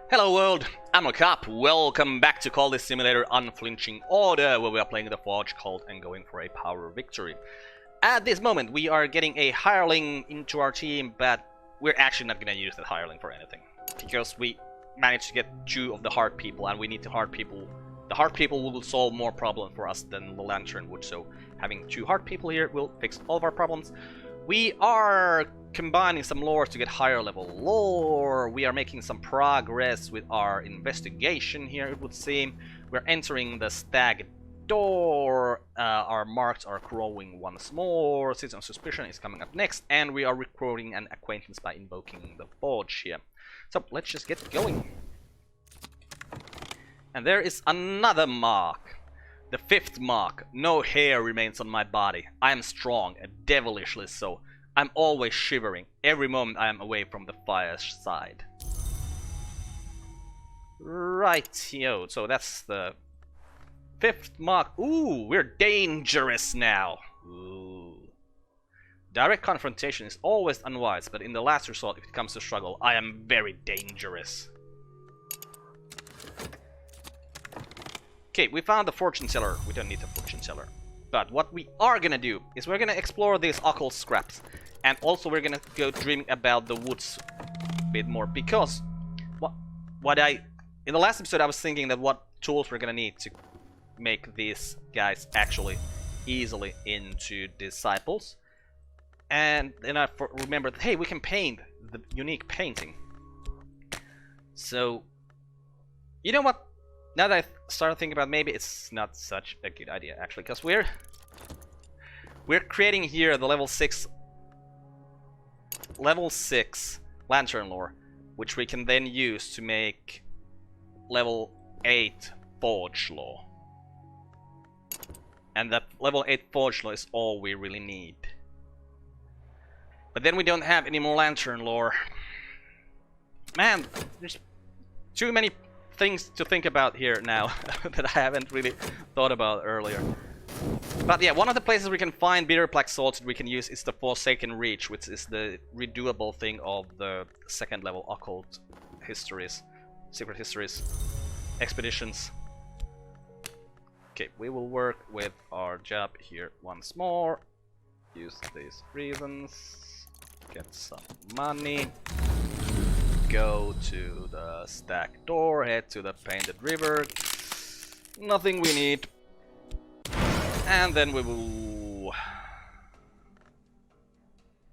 Hello world, I'm Carp. Welcome back to Cultist Simulator Unflinching Order, where we are playing the Forge Cult and going for a power victory. At this moment, we are getting a hireling into our team, but we're actually not going to use that hireling for anything. Because we managed to get 2 of the hard people, and we need the hard people. The hard people will solve more problems for us than the lantern would, so having 2 hard people here will fix all of our problems. We are combining some lore to get higher level lore. We are making some progress with our investigation here, it would seem. We're entering the stag door. Our marks are growing once more. Citizen of Suspicion is coming up next. And we are recruiting an acquaintance by invoking the Forge here. So let's just get going. And there is another mark. The 5th mark. No hair remains on my body. I am strong, and devilishly so. I'm always shivering every moment I am away from the fire's side. Right, yo. So that's the 5th mark. Ooh, we're dangerous now. Ooh. Direct confrontation is always unwise, but in the last resort, if it comes to struggle, I am very dangerous. Okay, we found the fortune teller. We don't need the fortune teller. But what we are gonna do is we're gonna explore these occult scraps. And also we're gonna go dreaming about the woods a bit more. Because in the last episode I was thinking that what tools we're gonna need to make these guys actually easily into disciples. And then I remembered, hey, we can paint the unique painting. So, you know what? Now that I started thinking about, maybe it's not such a good idea actually, because we're creating here the level 6 lantern lore, which we can then use to make level 8 forge lore. And that level 8 forge lore is all we really need. But then we don't have any more lantern lore. Man, there's too many things to think about here now that I haven't really thought about earlier. But yeah, one of the places we can find bitter black salts that we can use is the Forsaken Reach, which is the redoable thing of the 2nd level occult histories, secret histories, expeditions. Okay, we will work with our job here once more. Use these reasons, get some money. Go to the stack door, head to the painted river. Nothing we need. And then we will...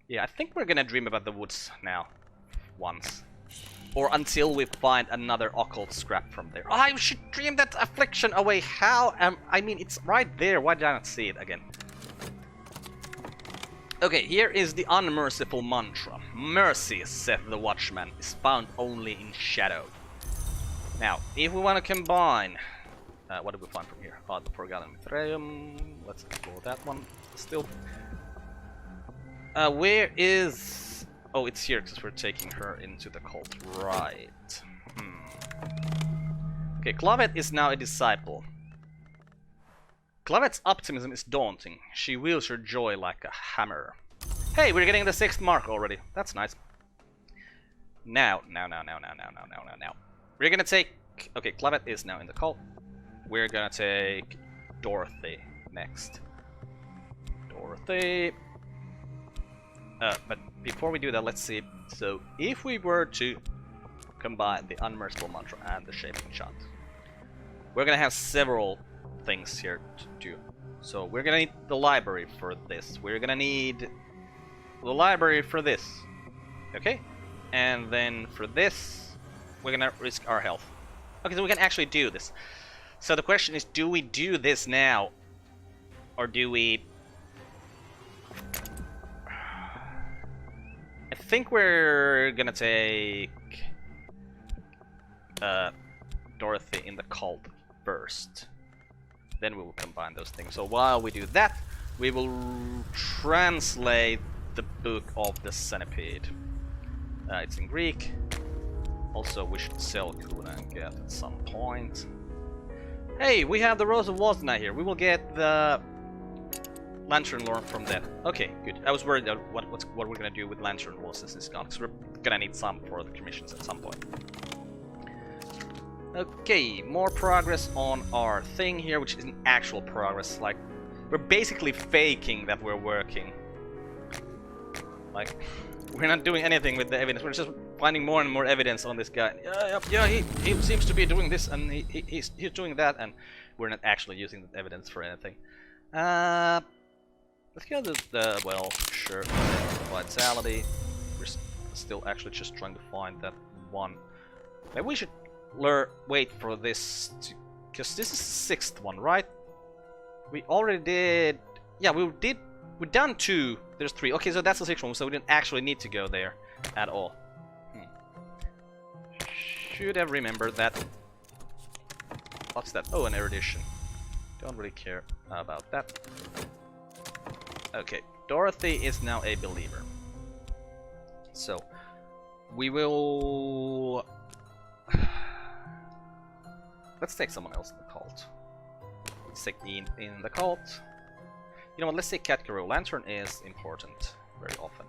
Yeah, I think we're gonna dream about the woods now. Once. Or until we find another occult scrap from there. Oh, I should dream that affliction away. How am... I mean, it's right there. Why did I not see it again? Okay, here is the unmerciful mantra. Mercy, saith the watchman, is found only in shadow. Now, if we want to combine... what did we find from here? Oh, the Forgotten Mithraeum. Let's explore that one still. Where is... Oh, it's here, because we're taking her into the cult. Right. Okay, Clavet is now a disciple. Clavet's optimism is daunting. She wields her joy like a hammer. Hey, we're getting the 6th mark already. That's nice. Now. We're gonna take... Okay, Clavet is now in the cult. We're gonna take Dorothy next. Dorothy. But before we do that, let's see. So, if we were to combine the Unmerciful Mantra and the Shaping Shot, we're gonna have several things here to do. So we're gonna need the library for this. We're gonna need the library for this. Okay? And then for this, we're gonna risk our health. Okay, so we can actually do this. So the question is, do we do this now? Or do we... I think we're gonna take Dorothy in the cult first. Then we will combine those things. So while we do that, we will translate the Book of the Centipede. It's in Greek. Also, we should sell Kuna and get at some point. Hey, we have the Rose of Wozna here. We will get the Lantern Lore from that. Okay, good. I was worried what we're gonna do with Lantern Lore since it's gone, because we're gonna need some for the commissions at some point. Okay, more progress on our thing here, which isn't actual progress. Like, we're basically faking that we're working. Like, we're not doing anything with the evidence. We're just finding more and more evidence on this guy. Yeah, he seems to be doing this, and he's doing that, and we're not actually using the evidence for anything. Let's go to the, well, sure, vitality. We're still actually just trying to find that one. Maybe we should wait for this, because this is the 6th one, right? We already did, yeah, we've done 2, there's 3. Okay, so that's the 6th one, so we didn't actually need to go there at all. Should have remembered that. What's that? Oh, an erudition. Don't really care about that. Okay, Dorothy is now a believer. So, we will... Let's take someone else in the cult. Let's take Ian in the cult. You know what, let's take Catgirl. Lantern is important, very often.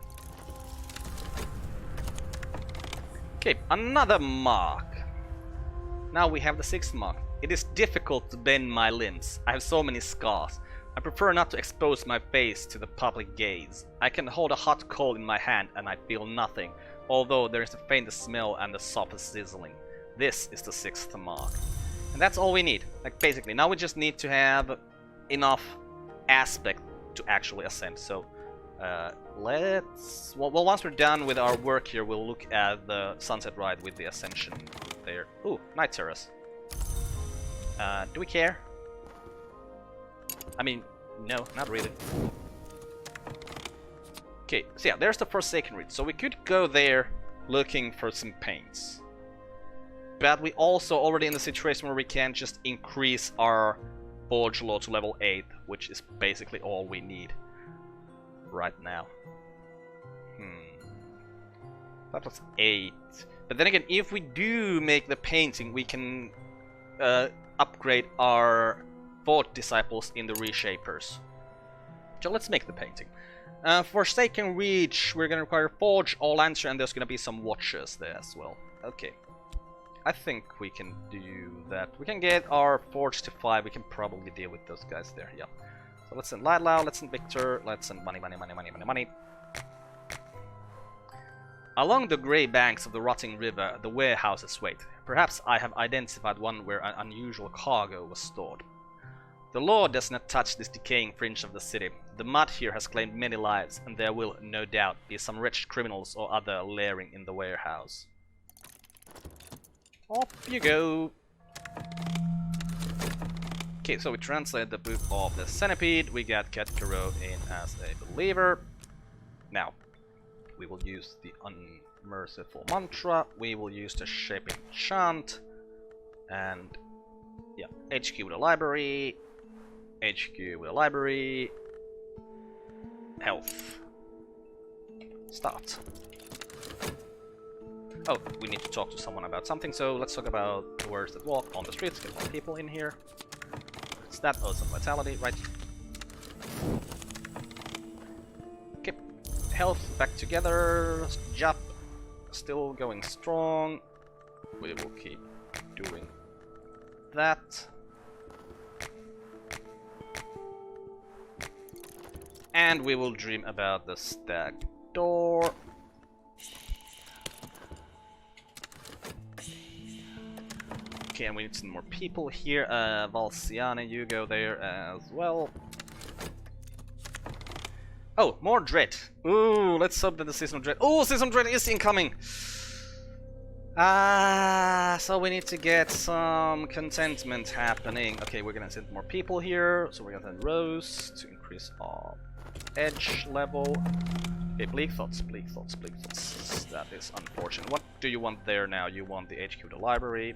Okay, another mark. Now we have the 6th mark. It is difficult to bend my limbs. I have so many scars. I prefer not to expose my face to the public gaze. I can hold a hot coal in my hand and I feel nothing, although there is the faintest smell and the softest sizzling. This is the 6th mark. And that's all we need. Like, basically, now we just need to have enough aspect to actually ascend. So, let's... Well, once we're done with our work here, we'll look at the sunset ride with the ascension there. Ooh, night terrace. Do we care? I mean, no, not really. Okay, so yeah, there's the Forsaken Reach. So we could go there looking for some paints. But we also already in the situation where we can just increase our Forge Law to level 8, which is basically all we need right now. That was 8. But then again, if we do make the painting, we can upgrade our Forge Disciples in the Reshapers. So let's make the painting. Forsaken Reach, we're gonna require Forge, all answer, and there's gonna be some watchers there as well. Okay. I think we can do that. We can get our Forge to 5, we can probably deal with those guys there, yeah. So let's send Lidlau, let's send Victor, let's send money. Along the grey banks of the rotting river, the warehouses wait. Perhaps I have identified one where an unusual cargo was stored. The law does not touch this decaying fringe of the city. The mud here has claimed many lives, and there will, no doubt, be some wretched criminals or other lairing in the warehouse. Off you go! Okay, so we translate the book of the Centipede, we got Catgirl in as a believer. Now, we will use the Unmerciful Mantra, we will use the Shaping Chant, and yeah, HQ with a library, HQ with a library, health, start. Oh, we need to talk to someone about something, so let's talk about the words that walk on the streets, get more people in here. It's that, oh, some vitality, right? Okay, health back together, Jap still going strong. We will keep doing that. And we will dream about the stacked door. Okay, and we need some more people here. Valsiane, you go there as well. Oh, more Dread. Ooh, let's hope that the Season of Dread. Oh, Season of Dread is incoming! So we need to get some contentment happening. Okay, we're gonna send more people here. So we're gonna send Rose to increase our edge level. Okay, bleak thoughts. That is unfortunate. What do you want there now? You want the HQ, the library.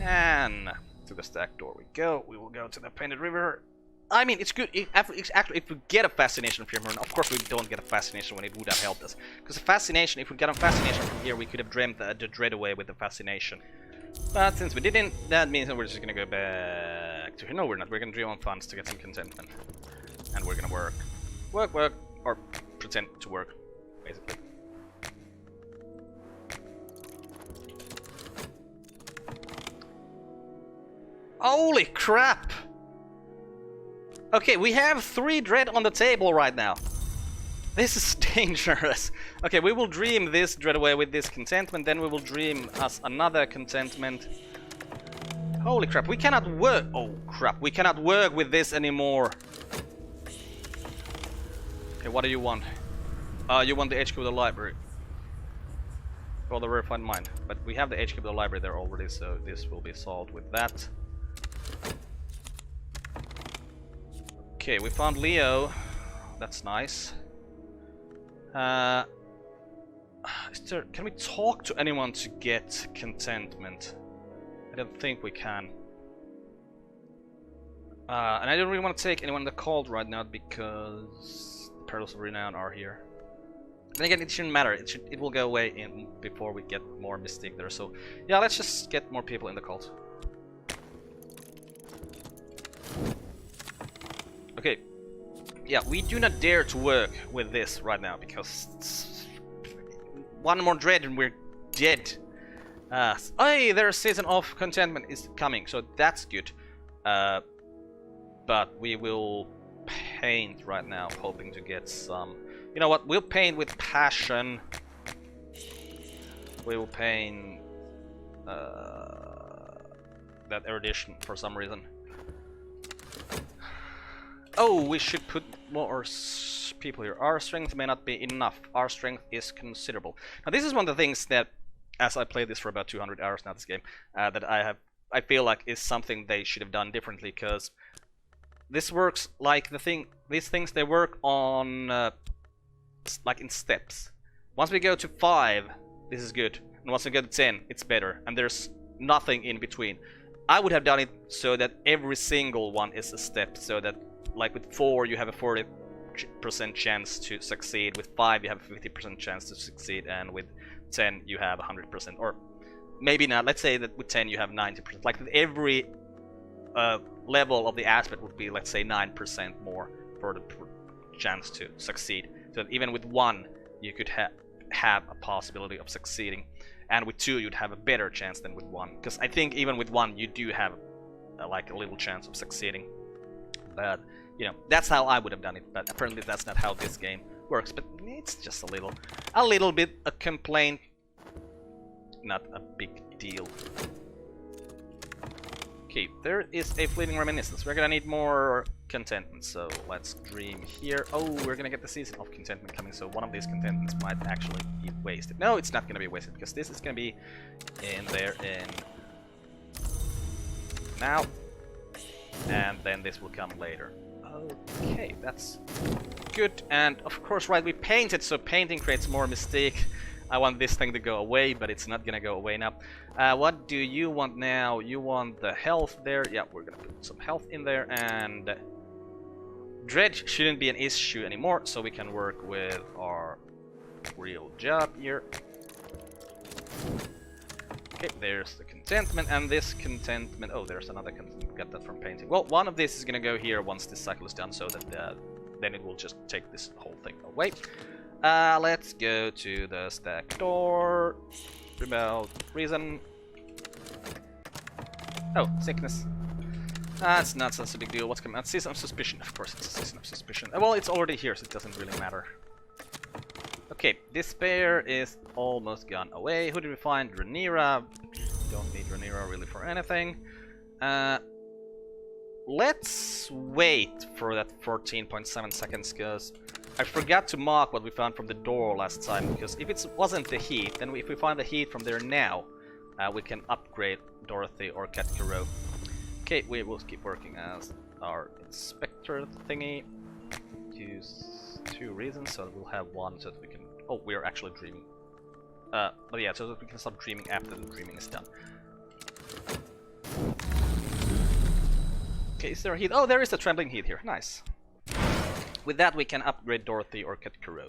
And to the stack door we go. We will go to the Painted River. I mean, it's good if, actually, if we get a fascination from here. Of course, we don't get a fascination when it would have helped us. Because the fascination, if we got a fascination from here, we could have dreamt the dread away with the fascination. But since we didn't, that means that we're just gonna go back to here. No, we're not. We're gonna dream on funds to get some contentment, and we're gonna work, or pretend to work, basically. Holy crap! Okay, we have 3 dread on the table right now. This is dangerous. Okay, we will dream this dread away with this contentment, then we will dream us another contentment. Holy crap, we cannot work. Oh crap, we cannot work with this anymore. Okay, what do you want? You want the HQ of the library. Or the refined mind. But we have the HQ of the library there already, so this will be solved with that. Okay, we found Leo. That's nice. Can we talk to anyone to get contentment? I don't think we can. And I don't really want to take anyone in the cult right now because the Perils of Renown are here. And again, it shouldn't matter. It will go away before we get more Mystique there. So yeah, let's just get more people in the cult. Okay. Yeah, we do not dare to work with this right now because one more dread and we're dead. Hey, their season of contentment is coming, so that's good. But we will paint right now, hoping to get some. You know what? We'll paint with passion. We will paint that erudition for some reason. Oh, we should put more people here. Our strength may not be enough. Our strength is considerable. Now, this is one of the things that, as I played this for about 200 hours now, this game, that I feel like is something they should have done differently, because this works like these things, they work on like in steps. Once we go to 5, this is good, and once we go to 10, it's better, and there's nothing in between. I would have done it so that every single one is a step, so that like with 4 you have a 40% chance to succeed, with 5 you have a 50% chance to succeed, and with 10 you have 100%, or maybe not, let's say that with 10 you have 90%. Like with every level of the aspect would be, let's say, 9% more for the chance to succeed. So that even with 1 you could have a possibility of succeeding, and with 2 you'd have a better chance than with 1. Because I think even with 1 you do have like a little chance of succeeding. But you know, that's how I would have done it. But apparently that's not how this game works. But it's just a little bit a complaint, not a big deal. Okay, there is a fleeting reminiscence. We're gonna need more contentment, so let's dream here. Oh, we're gonna get the season of contentment coming, so one of these contentments might actually be wasted. No, it's not gonna be wasted, because this is gonna be in there in now, and then this will come later. Okay, that's good. And of course, right, we painted, so painting creates more Mystique. I want this thing to go away, but it's not gonna go away now. What do you want now? You want the health there. Yeah, we're gonna put some health in there, and dread shouldn't be an issue anymore, so we can work with our real job here. Okay, there's the contentment, and this contentment. Oh, there's another contentment. Got that from painting. Well, one of this is gonna go here once this cycle is done, so that then it will just take this whole thing away. Let's go to the stack door. About reason. Oh, sickness. That's not such a big deal. What's coming out? Season of suspicion. Of course, it's a season of suspicion. Well, it's already here, so it doesn't really matter. Okay, despair is almost gone away. Who did we find? Rhaenyra. Don't need Rhaenyra really for anything. Let's wait for that 14.7 seconds, because I forgot to mark what we found from the door last time, because if it wasn't the heat, then if we find the heat from there now, we can upgrade Dorothy or Katkuro. Okay, we will keep working as our inspector thingy. Use 2 reasons, so we'll have 1 so that we can... Oh, we are actually dreaming. But yeah, so that we can stop dreaming after the dreaming is done. Okay, is there a heat? Oh, there is a trembling heat here. Nice. With that, we can upgrade Dorothy or Katkuro.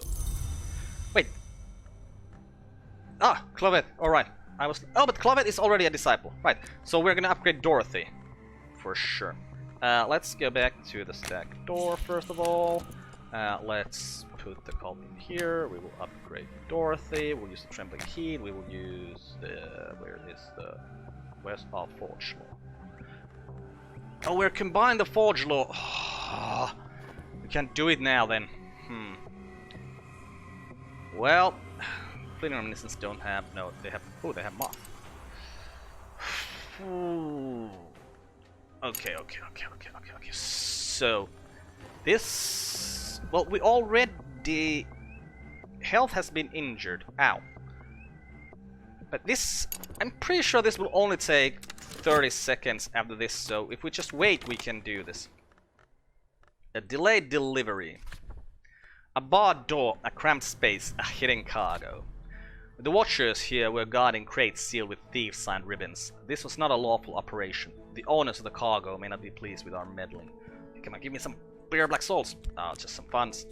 Wait. Ah, Clovette. Alright. Oh, but Clovette is already a disciple. Right. So we're gonna upgrade Dorothy. For sure. Let's go back to the stack door, first of all. Let's put the cult in here. We will upgrade Dorothy. We'll use the trembling heat. We will use the... Where is the... West of Forge? Oh, we're combining the forge lore. We can't do it now then. Well, fleeting reminiscence don't have. No, they have. Oh, they have moth. Okay. So this. Well, we already. Health has been injured. Ow. But this. I'm pretty sure this will only take 30 seconds after this. So if we just wait, we can do this. A delayed delivery. A barred door, a cramped space, a hidden cargo. The watchers here were guarding crates sealed with thieves' signed ribbons. This was not a lawful operation. The owners of the cargo may not be pleased with our meddling. Come on, give me some bitter black salts. Just some funds.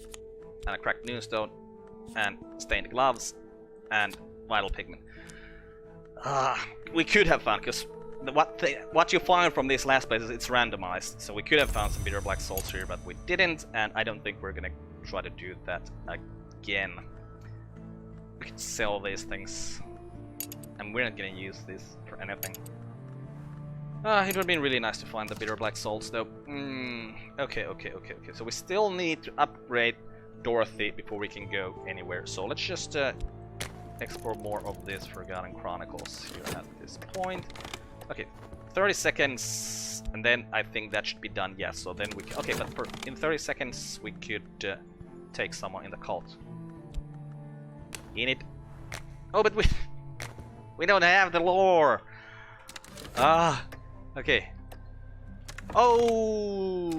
And a cracked moonstone. And stained gloves. And vital pigment. We could have found, because what you find from these last places, it's randomized. So we could have found some bitter black salts here, but we didn't. And I don't think we're gonna try to do that again. We could sell these things, and we're not gonna use this for anything. It would have been really nice to find the bitter black salts though. Okay. So we still need to upgrade Dorothy before we can go anywhere. So let's just explore more of this Forgotten Chronicles here at this point. Okay, 30 seconds, and then I think that should be done. Yes, so then we can. Okay, but in 30 seconds we could take someone in the cult. In it. Oh, but we don't have the lore. Okay. Oh,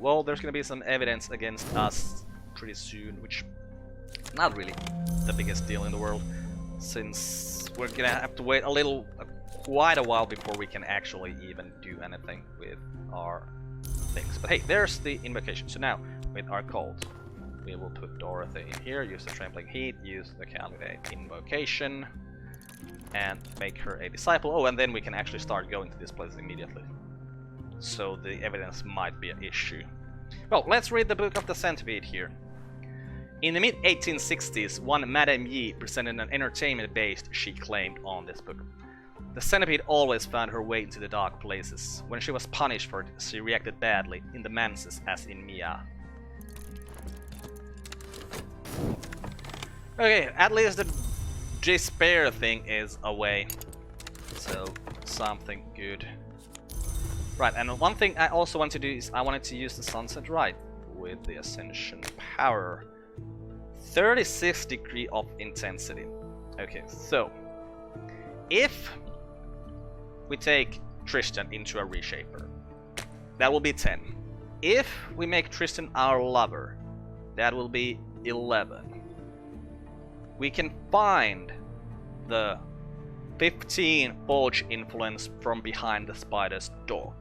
well, there's gonna be some evidence against us pretty soon, which not really the biggest deal in the world, since we're gonna have to wait quite a while before we can actually even do anything with our things. But hey, there's the invocation. So now with our cult, we will put Dorothy in here, use the trampling heat, use the candidate invocation, and make her a disciple. Oh, and then we can actually start going to this place immediately. So the evidence might be an issue. Well, let's read the Book of the Centipede here. In the mid-1860s, one Madame Yi presented an entertainment-based, she claimed, on this book. The centipede always found her way into the dark places. When she was punished for it, she reacted badly, in the manses as in Mia. Okay, at least the despair thing is away. So, something good. Right, and one thing I also want to do is I wanted to use the Sunset Rite with the Ascension Power. 36 degree of intensity. Okay, so if we take Tristan into a reshaper, that will be 10. If we make Tristan our lover, that will be 11. We can find the 15 Forge influence from behind the spider's door.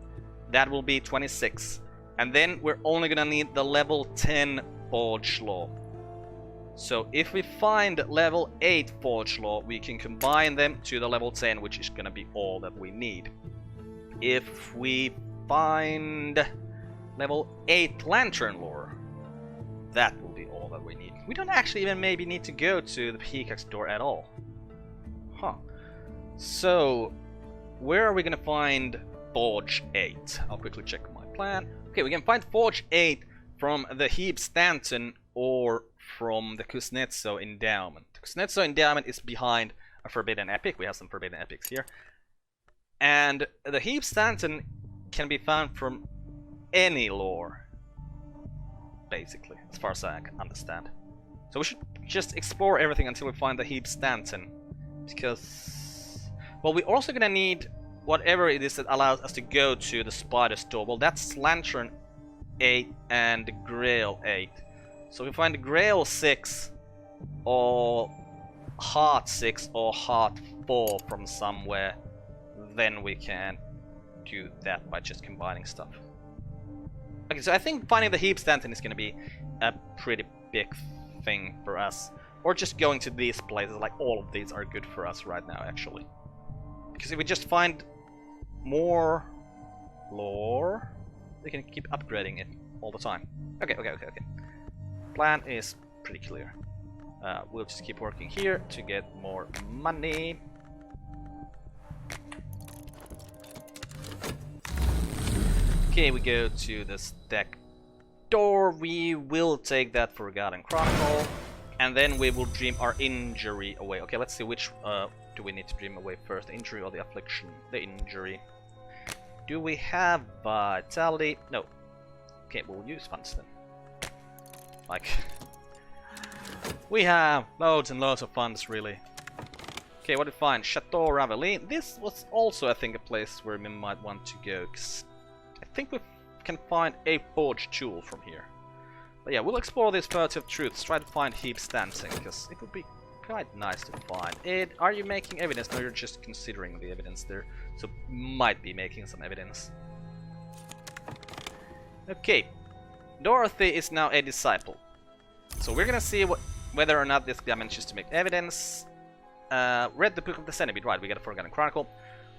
That will be 26. And then we're only gonna need the level 10 Forge Law. So if we find level 8 Forge Law, we can combine them to the level 10, which is gonna be all that we need. If we find level 8 Lantern Lore, that will be all that we need. We don't actually even maybe need to go to the Peacock's door at all. Huh. So, where are we gonna find Forge 8? I'll quickly check my plan. Okay, we can find Forge 8 from the Heap Stanton or from the Kuznetsov Endowment. The Kuznetsov Endowment is behind a Forbidden Epic. We have some Forbidden Epics here. And the Heap Stanton can be found from any lore, basically, as far as I can understand. So we should just explore everything until we find the Heap Stanton. Because, well, we're also gonna need whatever it is that allows us to go to the spider's door. Well, that's Lantern 8 and Grail 8. So if we find Grail 6 or Heart 6 or Heart 4 from somewhere, then we can do that by just combining stuff. Okay, so I think finding the Heap Stanton is going to be a pretty big thing for us. Or just going to these places, like all of these are good for us right now, actually. Because if we just find more lore, we can keep upgrading it all the time. Okay. Plan is pretty clear. We'll just keep working here to get more money. Okay, we go to the stack door. We will take that Forgotten Chronicle, and then we will dream our injury away. Okay, let's see which do we need to dream away first, the injury or the affliction? The injury. Do we have vitality? No. Okay, we'll use funds then. Like, we have loads and loads of funds, really. Okay, what did we find? Chateau Ravelin. This was also, I think, a place where we might want to go, 'cause I think we can find a forged tool from here. But yeah, we'll explore these furtive truths, try to find heaps dancing, because it would be quite nice to find. Are you making evidence? No, you're just considering the evidence there, so might be making some evidence. Okay, Dorothy is now a disciple, so we're gonna see whether or not this guy manages to make evidence. Read the Book of the Centipede, right, we got a Forgotten Chronicle.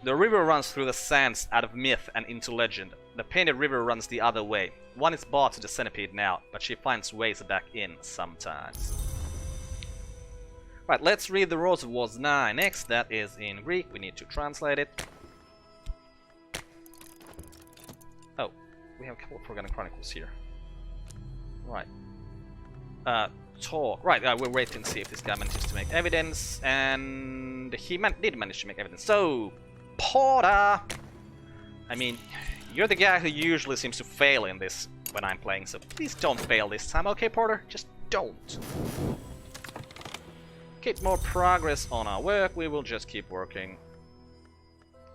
The river runs through the sands out of myth and into legend. The painted river runs the other way. One is bought to the centipede now, but she finds ways back in sometimes. Right, let's read the Rose of Wars 9 next. That is in Greek. We need to translate it. Oh, we have a couple of Forgotten Chronicles here. Right. Talk. Right, we'll wait and see if this guy manages to make evidence. And he did manage to make evidence. So, Porter! I mean, you're the guy who usually seems to fail in this when I'm playing, so please don't fail this time, okay, Porter? Just don't. Get more progress on our work, we will just keep working.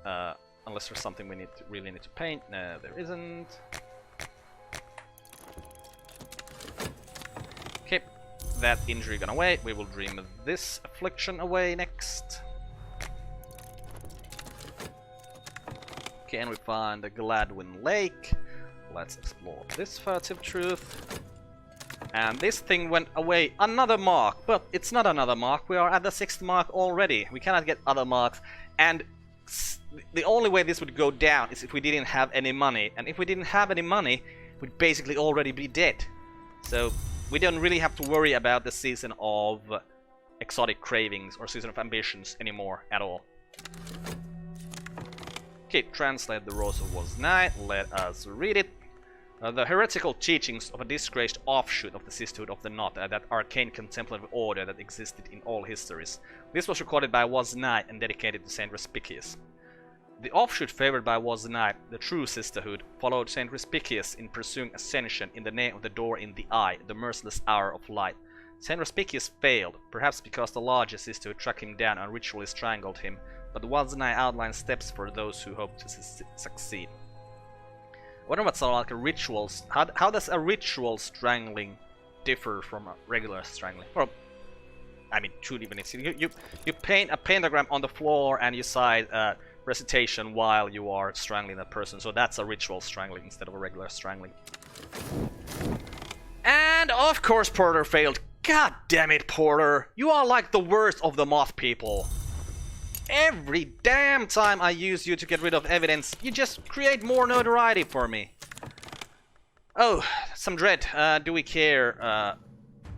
Unless there's something we really need to paint. No, there isn't. Okay, that injury gone away. We will dream this affliction away next. Okay, and we find the Gladwin Lake. Let's explore this furtive truth. And this thing went away. Another mark, but it's not another mark. We are at the 6th mark already. We cannot get other marks. And the only way this would go down is if we didn't have any money. And if we didn't have any money, we'd basically already be dead. So we don't really have to worry about the season of exotic cravings or season of ambitions anymore at all. Okay, translate the Rose of Wars 9. Let us read it. The heretical teachings of a disgraced offshoot of the Sisterhood of the Knot, that arcane contemplative order that existed in all histories. This was recorded by Woznai and dedicated to Saint Respicius. The offshoot favored by Woznai, the true Sisterhood, followed Saint Respicius in pursuing ascension in the name of the door in the eye, the merciless hour of light. Saint Respicius failed, perhaps because the larger Sisterhood tracked him down and ritually strangled him, but Woznai outlined steps for those who hope to succeed. I wonder what's like a ritual. How does a ritual strangling differ from a regular strangling? Well, I mean, two different things. You paint a pentagram on the floor and you cite recitation while you are strangling that person. So that's a ritual strangling instead of a regular strangling. And of course, Porter failed. God damn it, Porter! You are like the worst of the moth people. Every damn time I use you to get rid of evidence, you just create more notoriety for me. Oh, some dread. Do we care?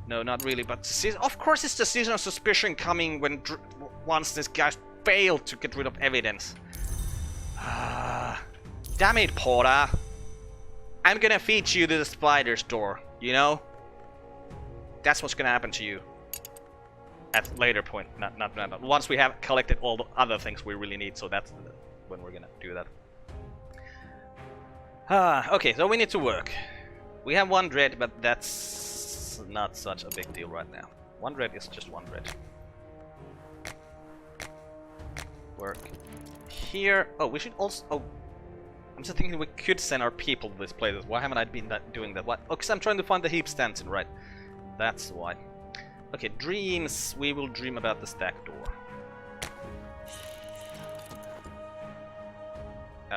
No, not really, but of course it's the season of suspicion coming when once this guy failed to get rid of evidence. Damn it, Porter. I'm gonna feed you to the spider's door, you know? That's what's gonna happen to you. At a later point, not once we have collected all the other things we really need, so that's when we're gonna do that. Okay, so we need to work. We have one dread, but that's not such a big deal right now. One dread is just one dread. Work here. Oh, we should also. Oh, I'm just thinking we could send our people to this place. Why haven't I been doing that? What? Oh, because I'm trying to find the heap Stanton, right? That's why. Okay, dreams. We will dream about the stack door.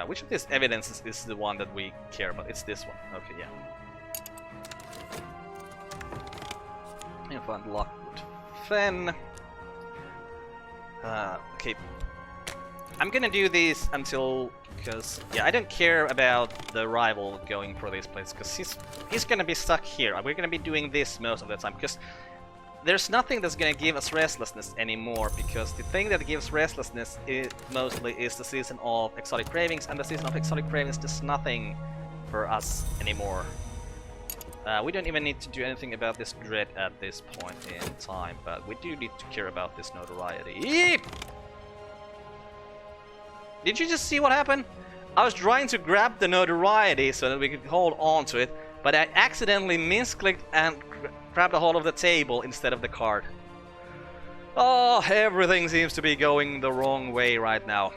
Which of these evidences is the one that we care about? It's this one. Okay, yeah. And find Lockwood Fen. Okay. I'm gonna do these until, because yeah, I don't care about the rival going for this place, because he's gonna be stuck here. We're gonna be doing this most of the time, because there's nothing that's gonna give us restlessness anymore, because the thing that gives restlessness mostly is the season of exotic cravings, and the season of exotic cravings does nothing for us anymore. We don't even need to do anything about this dread at this point in time, but we do need to care about this notoriety. Eep! Did you just see what happened? I was trying to grab the notoriety so that we could hold on to it, but I accidentally misclicked and grabbed a hold of the table instead of the card. Oh, everything seems to be going the wrong way right now.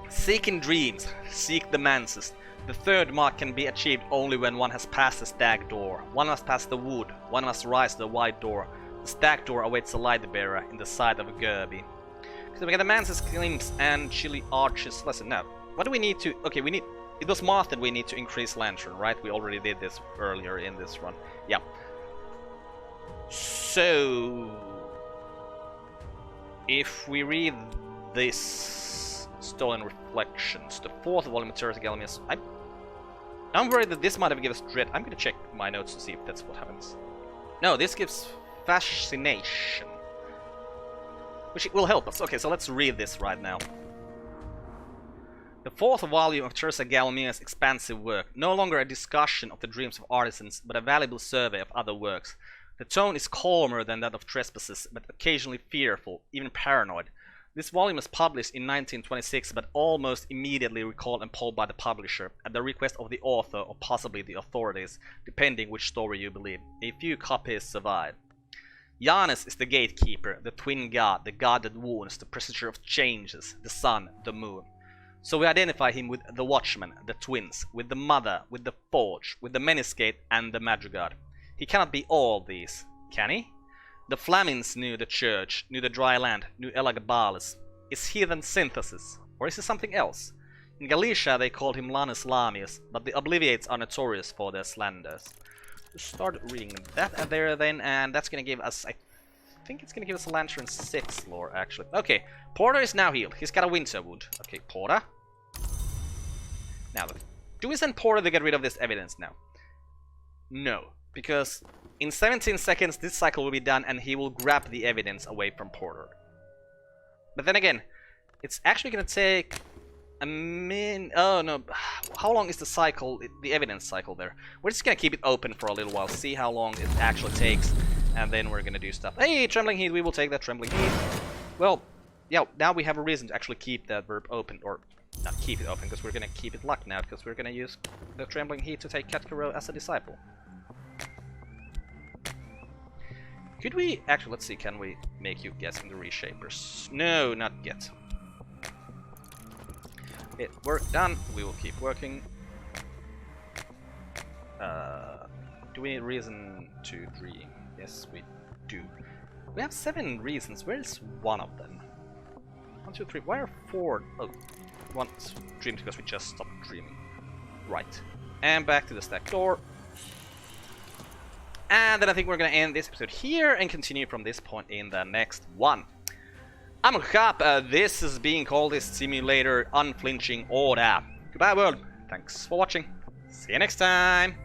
Seeking dreams, seek the manses. The third mark can be achieved only when one has passed the stag door. One must pass the wood, one must rise to the wide door. The stag door awaits the light bearer in the side of a Gerby. So we get the manses glimpse and chilly arches. Listen, now, what do we need to... Okay, we need... It was marked that we need to increase lantern, right? We already did this earlier in this run. Yeah. So... if we read this... Stolen Reflections, the fourth volume of Terrace Galmius, I'm worried that this might have given us dread. I'm gonna check my notes to see if that's what happens. No, this gives fascination, which will help us. Okay, so let's read this right now. The fourth volume of Teresa Galmia's expansive work, no longer a discussion of the dreams of artisans, but a valuable survey of other works. The tone is calmer than that of Trespasses, but occasionally fearful, even paranoid. This volume was published in 1926, but almost immediately recalled and pulled by the publisher, at the request of the author or possibly the authorities, depending which story you believe. A few copies survive. Janus is the gatekeeper, the twin god, the god that wounds, the presager of changes, the sun, the moon. So we identify him with the watchman, the twins, with the mother, with the forge, with the meniscate and the madrigal. He cannot be all these, can he? The Flamings knew the church, knew the dry land, knew Elagabalus. Is he then synthesis? Or is he something else? In Galicia they called him Lanus Lamius, but the Obliviates are notorious for their slanders. Start reading that there then, and that's gonna give us, I think it's gonna give us a Lantern 6 lore actually. Okay, Porter is now healed. He's got a winter wound. Okay, Porter. Now, do we send Porter to get rid of this evidence now? No, because in 17 seconds this cycle will be done and he will grab the evidence away from Porter. But then again, it's actually gonna take a min... Oh no, how long is the cycle, the evidence cycle there? We're just gonna keep it open for a little while, see how long it actually takes, and then we're gonna do stuff. Hey, Trembling Heat, we will take that Trembling Heat. Well, yeah, now we have a reason to actually keep that verb open, or not keep it open, because we're gonna keep it locked now, because we're gonna use the Trembling Heat to take Katkaro as a disciple. Could we... Actually, let's see, can we make you guess in the reshapers? No, not yet. Okay, work done. We will keep working. Do we need reason to dream? Yes, we do. We have 7 reasons. Where is one of them? 1, 2, 3. Why are 4? Oh, one dreamed because we just stopped dreaming. Right. And back to the stack door. And then I think we're gonna end this episode here and continue from this point in the next one. I'm Carp, this is being Cultist Simulator Unflinching Order. Goodbye world, thanks for watching, see you next time!